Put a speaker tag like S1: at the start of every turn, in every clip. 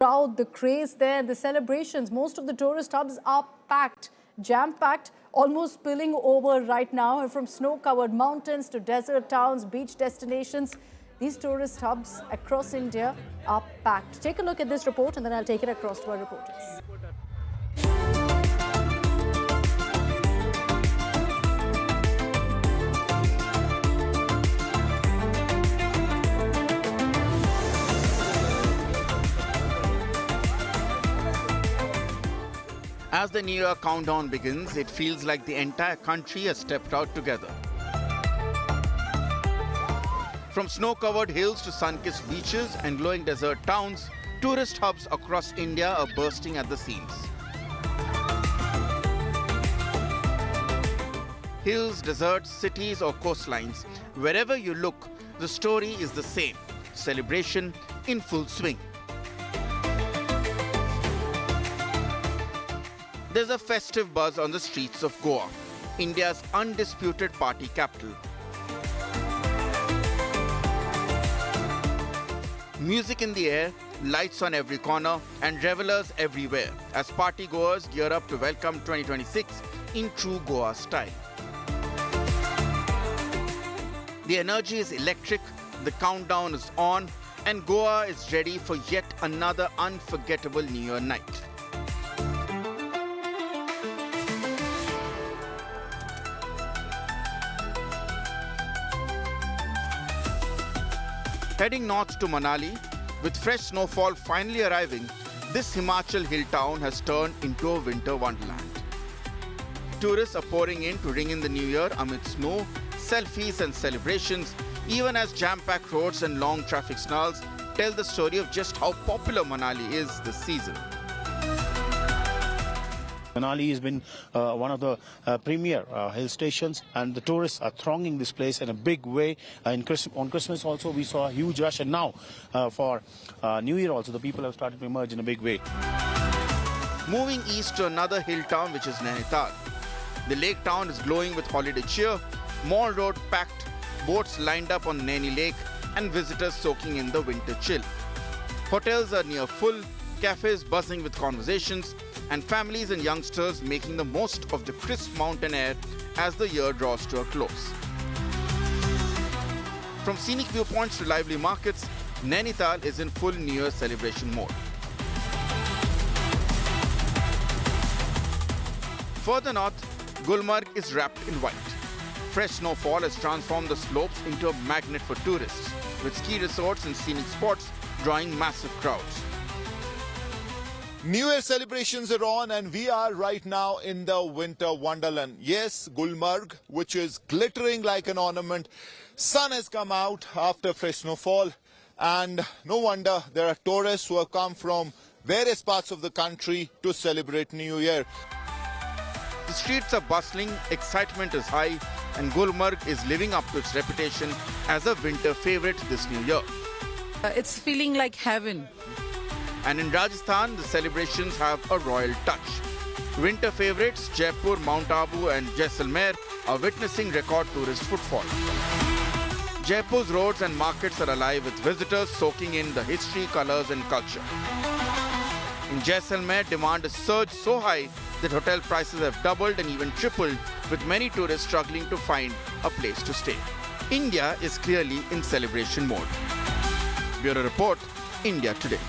S1: crowd, the craze there, the celebrations. Most of the tourist hubs are packed, jam-packed, almost spilling over right now. And from snow-covered mountains to desert towns, beach destinations, these tourist hubs across India are packed. Take a look at this report and then I'll take it across to our reporters.
S2: As the New Year countdown begins, it feels like the entire country has stepped out together. From snow-covered hills to sun-kissed beaches and glowing desert towns, tourist hubs across India are bursting at the seams. Hills, deserts, cities or coastlines, wherever you look, the story is the same. Celebration in full swing. There's a festive buzz on the streets of Goa, India's undisputed party capital. Music in the air, lights on every corner, and revelers everywhere as partygoers gear up to welcome 2026 in true Goa style. The energy is electric, the countdown is on, and Goa is ready for yet another unforgettable New Year night. Heading north to Manali, with fresh snowfall finally arriving, this Himachal hill town has turned into a winter wonderland. Tourists are pouring in to ring in the new year amid snow, selfies and celebrations, even as jam-packed roads and long traffic snarls tell the story of just how popular Manali is this season.
S3: Manali has been one of the premier hill stations, and the tourists are thronging this place in a big way. On Christmas also we saw a huge rush, and now for New Year also the people have started to emerge in a big way.
S2: Moving east to another hill town, which is Nainital. The lake town is glowing with holiday cheer, Mall Road packed, boats lined up on Naini Lake and visitors soaking in the winter chill. Hotels are near full, cafes buzzing with conversations, and families and youngsters making the most of the crisp mountain air as the year draws to a close. From scenic viewpoints to lively markets, Nainital is in full New Year celebration mode. Further north, Gulmarg is wrapped in white. Fresh snowfall has transformed the slopes into a magnet for tourists, with ski resorts and scenic spots drawing massive crowds.
S4: New Year celebrations are on, and we are right now in the winter wonderland. Yes, Gulmarg, which is glittering like an ornament. Sun has come out after fresh snowfall, and no wonder there are tourists who have come from various parts of the country to celebrate New Year.
S2: The streets are bustling, excitement is high, and Gulmarg is living up to its reputation as a winter favorite this new year.
S5: It's feeling like heaven.
S2: And in Rajasthan, the celebrations have a royal touch. Winter favorites Jaipur, Mount Abu and Jaisalmer are witnessing record tourist footfall. Jaipur's roads and markets are alive with visitors soaking in the history, colors and culture. In Jaisalmer, demand has surged so high that hotel prices have doubled and even tripled, with many tourists struggling to find a place to stay. India is clearly in celebration mode. Bureau Report, India Today.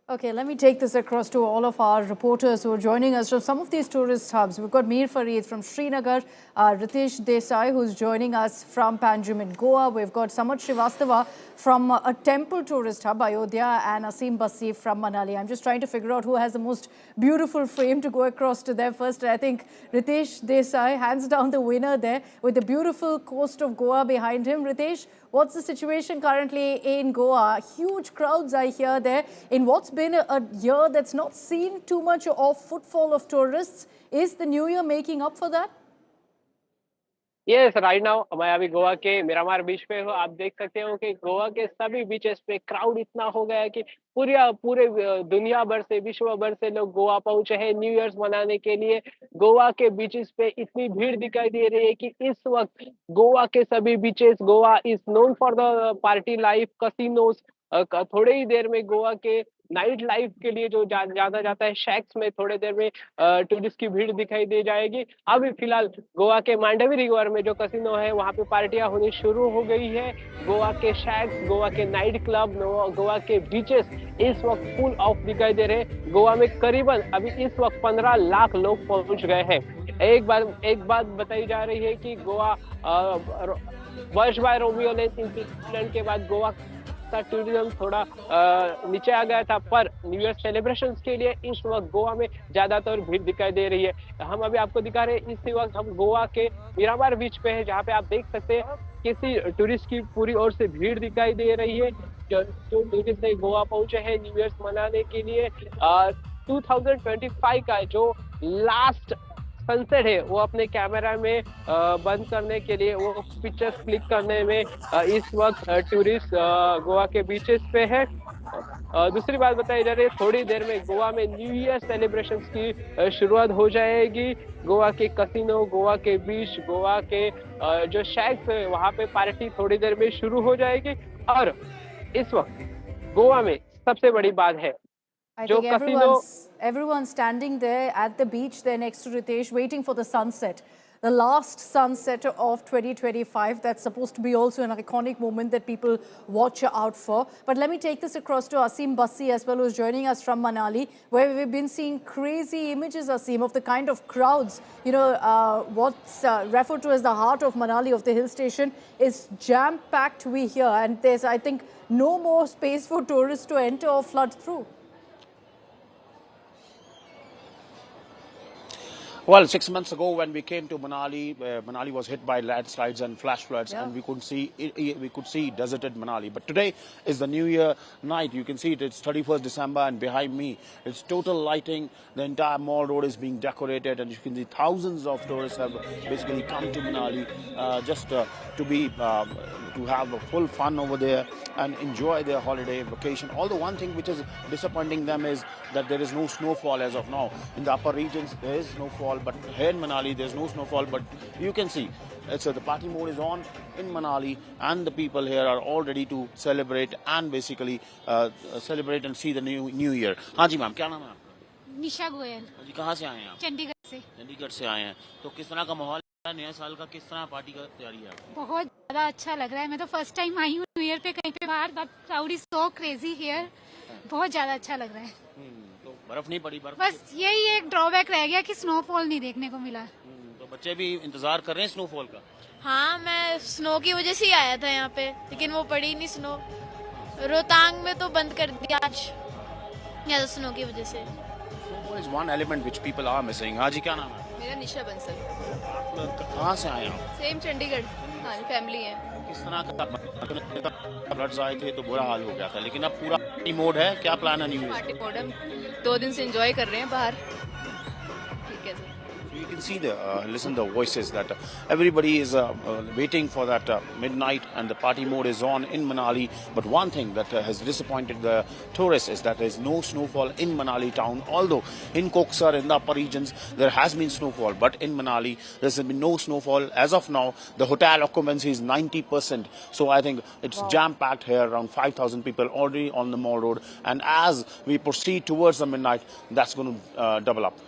S1: Okay, let me take this across to all of our reporters who are joining us from some of these tourist hubs. We've got Mir Farid from Srinagar, Ritesh Desai, who's joining us from Panjim in Goa. We've got Samad Srivastava from a temple tourist hub, Ayodhya, and Asim Basi from Manali. I'm just trying to figure out who has the most beautiful frame to go across to them first. I think Ritesh Desai, hands down the winner there with the beautiful coast of Goa behind him. Ritesh, what's the situation currently in Goa? Huge crowds I hear there in what's been a year that's not seen too much of footfall of tourists. Is the new year making up for that?
S6: Yes right now मैं अभी गोवा के मिरामार बीच पे हूँ। आप देख सकते हो कि गोवा के सभी बीचेस पे क्राउड इतना हो गया है कि पूरे दुनिया भर से विश्व भर से लोग गोवा पहुंचे हैं न्यू ईयर्स मनाने के लिए। गोवा के बीचेस पे इतनी भीड़ दिखाई दे रही है कि इस वक्त गोवा के सभी beaches, Goa is known for the party life, casinos. थोड़े ही देर में गोवा के नाइट लाइफ के लिए जो ज्यादा जाता है शैक्स में, थोड़े देर में टूरिस्ट की भीड़ दिखाई दे जाएगी। अभी फिलहाल गोवा के मांडवी रिवर में जो कसिनो है वहां पे पार्टियां होनी शुरू हो गई है। गोवा के शैक्स, गोवा के नाइट क्लब, गोवा के बीचेस इस वक्त फुल ऑफ दिखाई दे रहे हैं। गोवा में करीबन अभी इस वक्त 15 लाख लोग पहुंच गए हैं। एक बात बताई जा रही है कि गोवा वर्ष बाय रोमियो लेंस इंसिडेंट के बाद गोवा का टूरिज्म थोड़ा नीचे आ गया था, पर न्यू ईयर सेलिब्रेशंस के लिए इस वक्त गोवा में ज्यादातर भीड़ दिखाई दे रही है। हम अभी आपको दिखा रहे हैं, इस वक्त हम गोवा के मीरामार बीच पे हैं, जहाँ पे आप देख सकते हैं किसी टूरिस्ट की पूरी ओर से भीड़ दिखाई दे रही है। जो टूरिस्ट है गोवा पहुंचे हैं न्यू ईयर मनाने के लिए। 2025 का जो लास्ट सनसेट है वो अपने कैमरा में बंद करने के लिए, वो पिक्चर्स क्लिक करने में इस वक्त टूरिस्ट गोवा के बीचेस पे है। दूसरी बात बताई जा रही है, थोड़ी देर में गोवा में न्यू ईयर सेलिब्रेशंस की शुरुआत हो जाएगी। गोवा के कसिनो, गोवा के बीच, गोवा के जो शैक्स है वहां पे पार्टी थोड़ी देर में शुरू हो जाएगी। और इस वक्त गोवा में सबसे बड़ी बात है
S1: I
S6: जो
S1: think
S6: casino,
S1: everyone's standing there at the beach there next to Ritesh, waiting for the sunset. The last sunset of 2025. That's supposed to be also an iconic moment that people watch out for. But let me take this across to Asim Bassi as well, who's joining us from Manali, where we've been seeing crazy images, Asim, of the kind of crowds. You know, what's referred to as the heart of Manali, of the hill station, is jam-packed, we hear. And there's, I think, no more space for tourists to enter or flood through.
S3: Well, 6 months ago when we came to Manali, Manali was hit by landslides and flash floods, and we could see deserted Manali. But today is the New Year night. You can see it. It's 31st December, and behind me, it's total lighting. The entire mall road is being decorated, and you can see thousands of tourists have basically come to Manali just to have a full fun over there and enjoy their holiday vacation. Although one thing which is disappointing them is that there is no snowfall as of now. In the upper regions, there is snowfall, but here in Manali, there's no snowfall. But you can see, the party mode is on in Manali, and the people here are all ready to celebrate and basically celebrate and see the new year. हाँ जी ma'am, क्या नाम है आपका?
S7: निशा गोयल।
S3: जी कहाँ से आए हैं आप?
S7: चंडीगढ़ से।
S3: चंडीगढ़ से आए हैं, तो किस तरह का माहौल है नया साल का? किस तरह पार्टी का तैयारी है?
S7: बहुत ज़्यादा अच्छा लग रहा है। मैं तो फर्स्ट टाइम आई हूँ न्यू ईयर पे कहीं पे बाहर। That crowd is so crazy here. बहुत ज़्यादा अच्छा लग रहा है।
S3: तो बर्फ नहीं पड़ी?
S7: बस यही एक ड्रॉबैक रह गया कि स्नोफॉल नहीं देखने को मिला।
S3: तो बच्चे भी इंतजार कर रहे हैं स्नोफॉल का?
S8: हाँ, मैं स्नो की वजह से ही आया था यहाँ पे, लेकिन वो पड़ी नहीं स्नो। रोहतांग में तो बंद कर दिया आज, या स्नो की वजह से।
S3: Snowfall is one element which people are missing. हाँ जी, क्या नाम है?
S8: मेरा निशा बंसल।
S3: आप कहाँ से आए हैं आप?
S8: सेम चंडीगढ़। हाँ, फैमिली है।
S3: किस तरह का फ्लड्स आए थे तो बुरा हाल हो गया था, लेकिन अब पूरा पार्टी मोड है। क्या प्लान है न्यू ईयर?
S8: पार्टी मोड हम 2 दिन से एंजॉय कर रहे हैं बाहर। ठीक है sir.
S3: You can see listen the voices that everybody is waiting for that midnight, and the party mode is on in Manali. But one thing that has disappointed the tourists is that there is no snowfall in Manali town. Although in Koksar, in the upper regions, there has been snowfall, but in Manali there has been no snowfall as of now. The hotel occupancy is 90%, so I think it's jam-packed here. Around 5,000 people already on the mall road, and as we proceed towards the midnight, that's going to double up.